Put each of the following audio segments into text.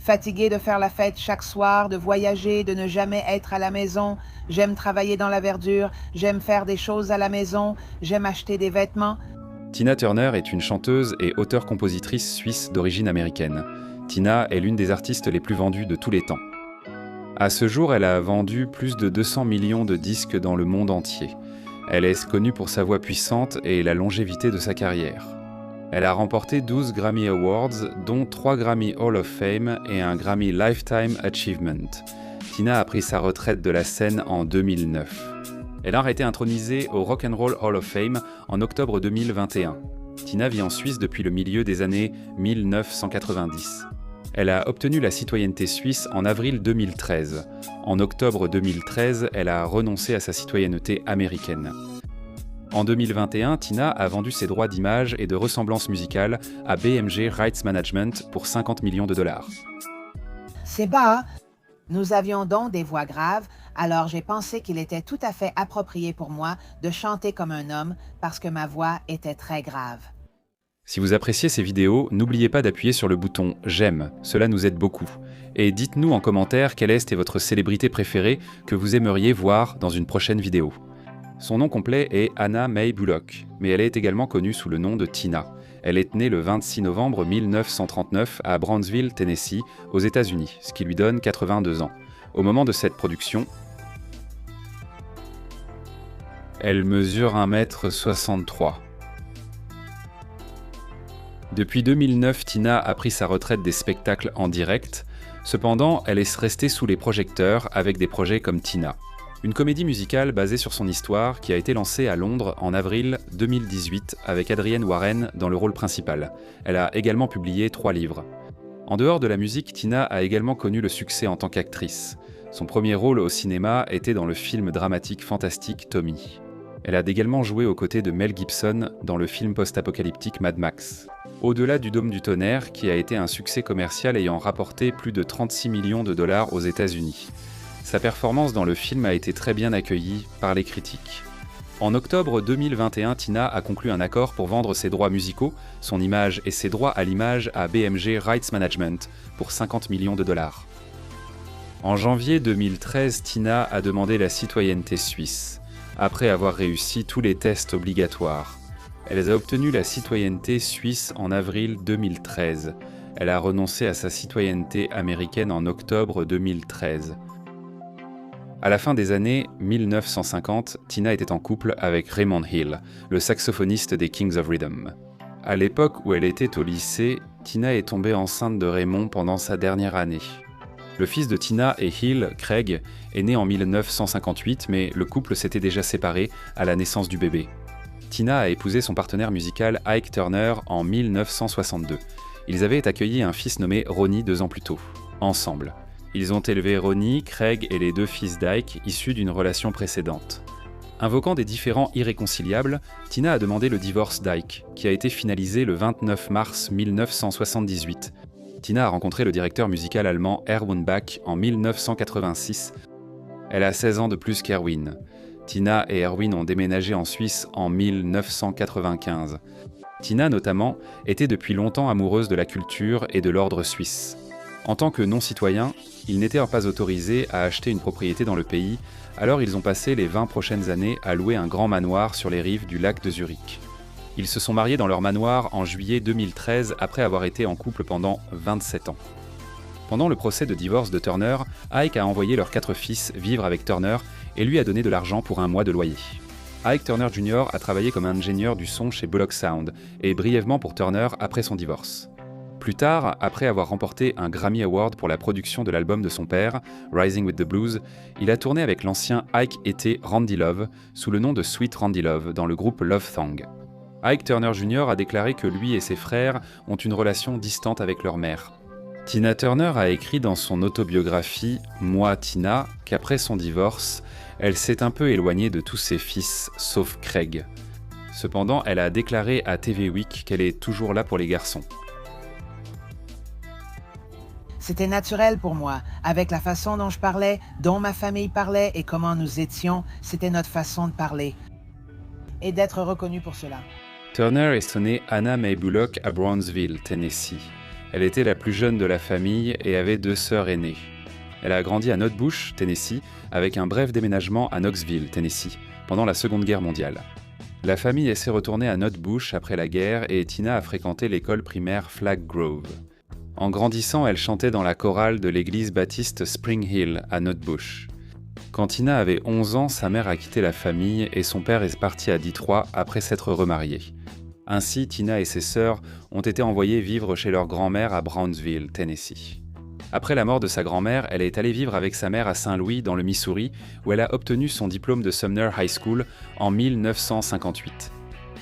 Fatiguée de faire la fête chaque soir, de voyager, de ne jamais être à la maison. J'aime travailler dans la verdure, j'aime faire des choses à la maison, j'aime acheter des vêtements. Tina Turner est une chanteuse et auteure-compositrice suisse d'origine américaine. Tina est l'une des artistes les plus vendues de tous les temps. À ce jour, elle a vendu plus de 200 millions de disques dans le monde entier. Elle est connue pour sa voix puissante et la longévité de sa carrière. Elle a remporté 12 Grammy Awards, dont 3 Grammy Hall of Fame et un Grammy Lifetime Achievement. Tina a pris sa retraite de la scène en 2009. Elle a été intronisée au Rock and Roll Hall of Fame en octobre 2021. Tina vit en Suisse depuis le milieu des années 1990. Elle a obtenu la citoyenneté suisse en avril 2013. En octobre 2013, elle a renoncé à sa citoyenneté américaine. En 2021, Tina a vendu ses droits d'image et de ressemblance musicale à BMG Rights Management pour 50 millions de dollars. C'est bas. Nous avions donc des voix graves, alors j'ai pensé qu'il était tout à fait approprié pour moi de chanter comme un homme parce que ma voix était très grave. Si vous appréciez ces vidéos, n'oubliez pas d'appuyer sur le bouton « J'aime », cela nous aide beaucoup. Et dites-nous en commentaire quelle est votre célébrité préférée que vous aimeriez voir dans une prochaine vidéo. Son nom complet est Anna Mae Bullock, mais elle est également connue sous le nom de Tina. Elle est née le 26 novembre 1939 à Brownsville, Tennessee, aux États-Unis, ce qui lui donne 82 ans. Au moment de cette production, elle mesure 1,63 m. Depuis 2009, Tina a pris sa retraite des spectacles en direct. Cependant, elle est restée sous les projecteurs avec des projets comme Tina. Une comédie musicale basée sur son histoire qui a été lancée à Londres en avril 2018 avec Adrienne Warren dans le rôle principal. Elle a également publié 3 livres. En dehors de la musique, Tina a également connu le succès en tant qu'actrice. Son premier rôle au cinéma était dans le film dramatique fantastique Tommy. Elle a également joué aux côtés de Mel Gibson dans le film post-apocalyptique Mad Max. Au-delà du Dôme du Tonnerre, qui a été un succès commercial ayant rapporté plus de 36 millions de dollars aux États-Unis. Sa performance dans le film a été très bien accueillie par les critiques. En octobre 2021, Tina a conclu un accord pour vendre ses droits musicaux, son image et ses droits à l'image à BMG Rights Management pour 50 millions de dollars. En janvier 2013, Tina a demandé la citoyenneté suisse, après avoir réussi tous les tests obligatoires. Elle a obtenu la citoyenneté suisse en avril 2013. Elle a renoncé à sa citoyenneté américaine en octobre 2013. À la fin des années 1950, Tina était en couple avec Raymond Hill, le saxophoniste des Kings of Rhythm. À l'époque où elle était au lycée, Tina est tombée enceinte de Raymond pendant sa dernière année. Le fils de Tina et Hill, Craig, est né en 1958, mais le couple s'était déjà séparé à la naissance du bébé. Tina a épousé son partenaire musical Ike Turner en 1962. Ils avaient accueilli un fils nommé Ronnie 2 ans plus tôt, ensemble. Ils ont élevé Ronnie, Craig et les 2 fils d'Ike issus d'une relation précédente. Invoquant des différends irréconciliables, Tina a demandé le divorce d'Ike, qui a été finalisé le 29 mars 1978. Tina a rencontré le directeur musical allemand Erwin Bach en 1986. Elle a 16 ans de plus qu'Erwin. Tina et Erwin ont déménagé en Suisse en 1995. Tina, notamment, était depuis longtemps amoureuse de la culture et de l'ordre suisse. En tant que non-citoyen, ils n'étaient pas autorisés à acheter une propriété dans le pays, alors ils ont passé les 20 prochaines années à louer un grand manoir sur les rives du lac de Zurich. Ils se sont mariés dans leur manoir en juillet 2013 après avoir été en couple pendant 27 ans. Pendant le procès de divorce de Turner, Ike a envoyé leurs 4 fils vivre avec Turner et lui a donné de l'argent pour un mois de loyer. Ike Turner Jr. a travaillé comme ingénieur du son chez Bullock Sound et brièvement pour Turner après son divorce. Plus tard, après avoir remporté un Grammy Award pour la production de l'album de son père, Rising with the Blues, il a tourné avec l'ancien Ike et Randy Love sous le nom de Sweet Randy Love dans le groupe Love Thang. Ike Turner Jr. a déclaré que lui et ses frères ont une relation distante avec leur mère. Tina Turner a écrit dans son autobiographie « Moi, Tina » qu'après son divorce, elle s'est un peu éloignée de tous ses fils, sauf Craig. Cependant, elle a déclaré à TV Week qu'elle est toujours là pour les garçons. C'était naturel pour moi, avec la façon dont je parlais, dont ma famille parlait et comment nous étions, c'était notre façon de parler. Et d'être reconnu pour cela. Turner est née Anna Mae Bullock à Brownsville, Tennessee. Elle était la plus jeune de la famille et avait 2 sœurs aînées. Elle a grandi à Nutbush, Tennessee, avec un bref déménagement à Knoxville, Tennessee, pendant la Seconde Guerre mondiale. La famille s'est retournée à Nutbush après la guerre et Tina a fréquenté l'école primaire Flag Grove. En grandissant, elle chantait dans la chorale de l'église baptiste Spring Hill à Nutbush. Quand Tina avait 11 ans, sa mère a quitté la famille et son père est parti à Détroit après s'être remarié. Ainsi, Tina et ses sœurs ont été envoyées vivre chez leur grand-mère à Brownsville, Tennessee. Après la mort de sa grand-mère, elle est allée vivre avec sa mère à Saint-Louis, dans le Missouri, où elle a obtenu son diplôme de Sumner High School en 1958.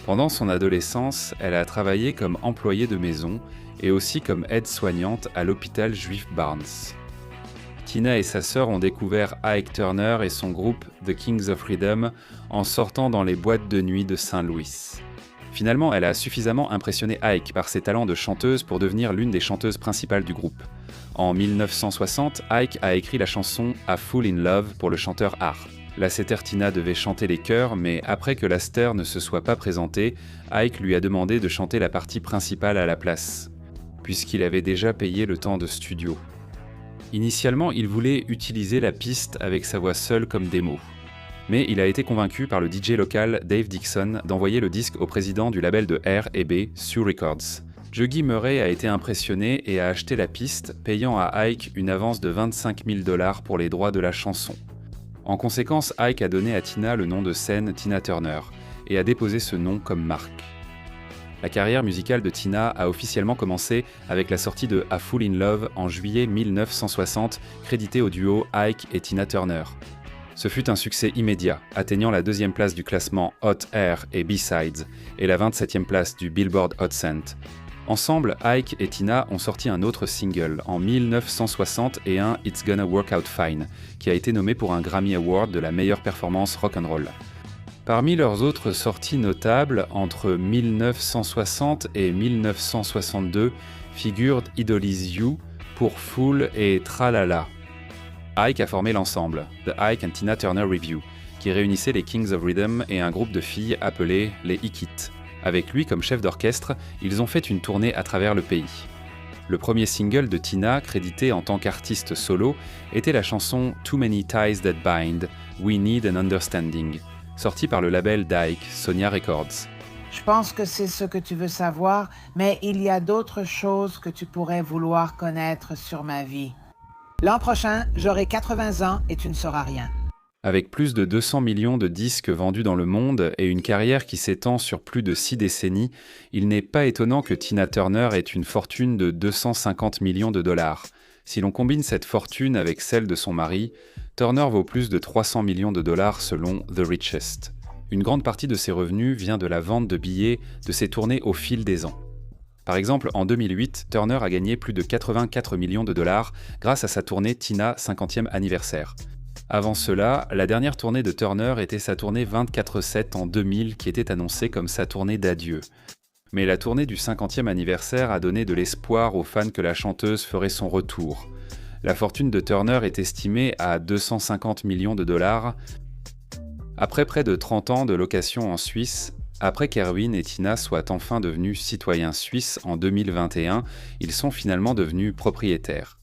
Pendant son adolescence, elle a travaillé comme employée de maison et aussi comme aide-soignante à l'hôpital juif Barnes. Tina et sa sœur ont découvert Ike Turner et son groupe The Kings of Freedom en sortant dans les boîtes de nuit de Saint-Louis. Finalement, elle a suffisamment impressionné Ike par ses talents de chanteuse pour devenir l'une des chanteuses principales du groupe. En 1960, Ike a écrit la chanson A Fool in Love pour le chanteur Art. La setter Tina devait chanter les chœurs, mais après que l'Aster ne se soit pas présenté, Ike lui a demandé de chanter la partie principale à la place, puisqu'il avait déjà payé le temps de studio. Initialement, il voulait utiliser la piste avec sa voix seule comme démo. Mais il a été convaincu par le DJ local Dave Dixon d'envoyer le disque au président du label de R&B, Sioux Records. Juggy Murray a été impressionné et a acheté la piste, payant à Ike une avance de $25 000 pour les droits de la chanson. En conséquence, Ike a donné à Tina le nom de scène Tina Turner et a déposé ce nom comme marque. La carrière musicale de Tina a officiellement commencé avec la sortie de A Fool in Love en juillet 1960, créditée au duo Ike et Tina Turner. Ce fut un succès immédiat, atteignant la 2e place du classement Hot Air et B-Sides et la 27e place du Billboard Hot 100. Ensemble, Ike et Tina ont sorti un autre single en 1960 et un It's Gonna Work Out Fine, qui a été nommé pour un Grammy Award de la meilleure performance rock'n'roll. Parmi leurs autres sorties notables, entre 1960 et 1962, figurent Idol Is You, Pour Fool et Tralala. Ike a formé l'ensemble, The Ike and Tina Turner Review, qui réunissait les Kings of Rhythm et un groupe de filles appelé les Ikit. Avec lui comme chef d'orchestre, ils ont fait une tournée à travers le pays. Le premier single de Tina, crédité en tant qu'artiste solo, était la chanson Too Many Ties That Bind, We Need an Understanding, sortie par le label d'Ike, Sonia Records. Je pense que c'est ce que tu veux savoir, mais il y a d'autres choses que tu pourrais vouloir connaître sur ma vie. L'an prochain, j'aurai 80 ans et tu ne sauras rien. Avec plus de 200 millions de disques vendus dans le monde et une carrière qui s'étend sur plus de 6 décennies, il n'est pas étonnant que Tina Turner ait une fortune de 250 millions de dollars. Si l'on combine cette fortune avec celle de son mari, Turner vaut plus de 300 millions de dollars selon The Richest. Une grande partie de ses revenus vient de la vente de billets de ses tournées au fil des ans. Par exemple, en 2008, Turner a gagné plus de 84 millions de dollars grâce à sa tournée Tina 50e anniversaire. Avant cela, la dernière tournée de Turner était sa tournée 24/7 en 2000 qui était annoncée comme sa tournée d'adieu. Mais la tournée du 50e anniversaire a donné de l'espoir aux fans que la chanteuse ferait son retour. La fortune de Turner est estimée à 250 millions de dollars. Après près de 30 ans de location en Suisse, après qu'Erwin et Tina soient enfin devenus citoyens suisses en 2021, ils sont finalement devenus propriétaires.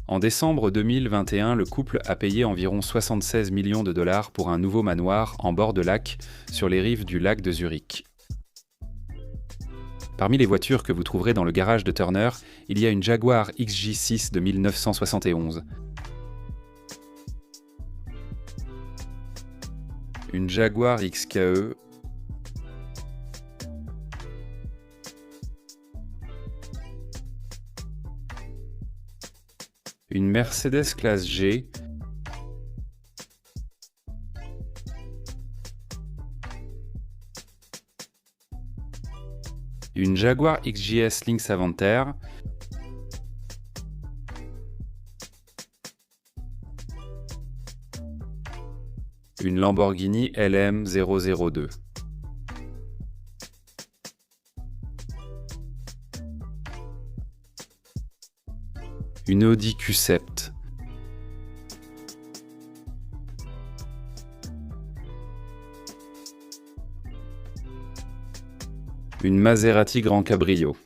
En décembre 2021, le couple a payé environ 76 millions de dollars pour un nouveau manoir en bord de lac sur les rives du lac de Zurich. Parmi les voitures que vous trouverez dans le garage de Turner, il y a une Jaguar XJ6 de 1971. Une Jaguar XKE. Une Mercedes classe G, une Jaguar XJS Lynx Aventer, une Lamborghini LM002. Une Audi Q7. Une Maserati Grand Cabrio.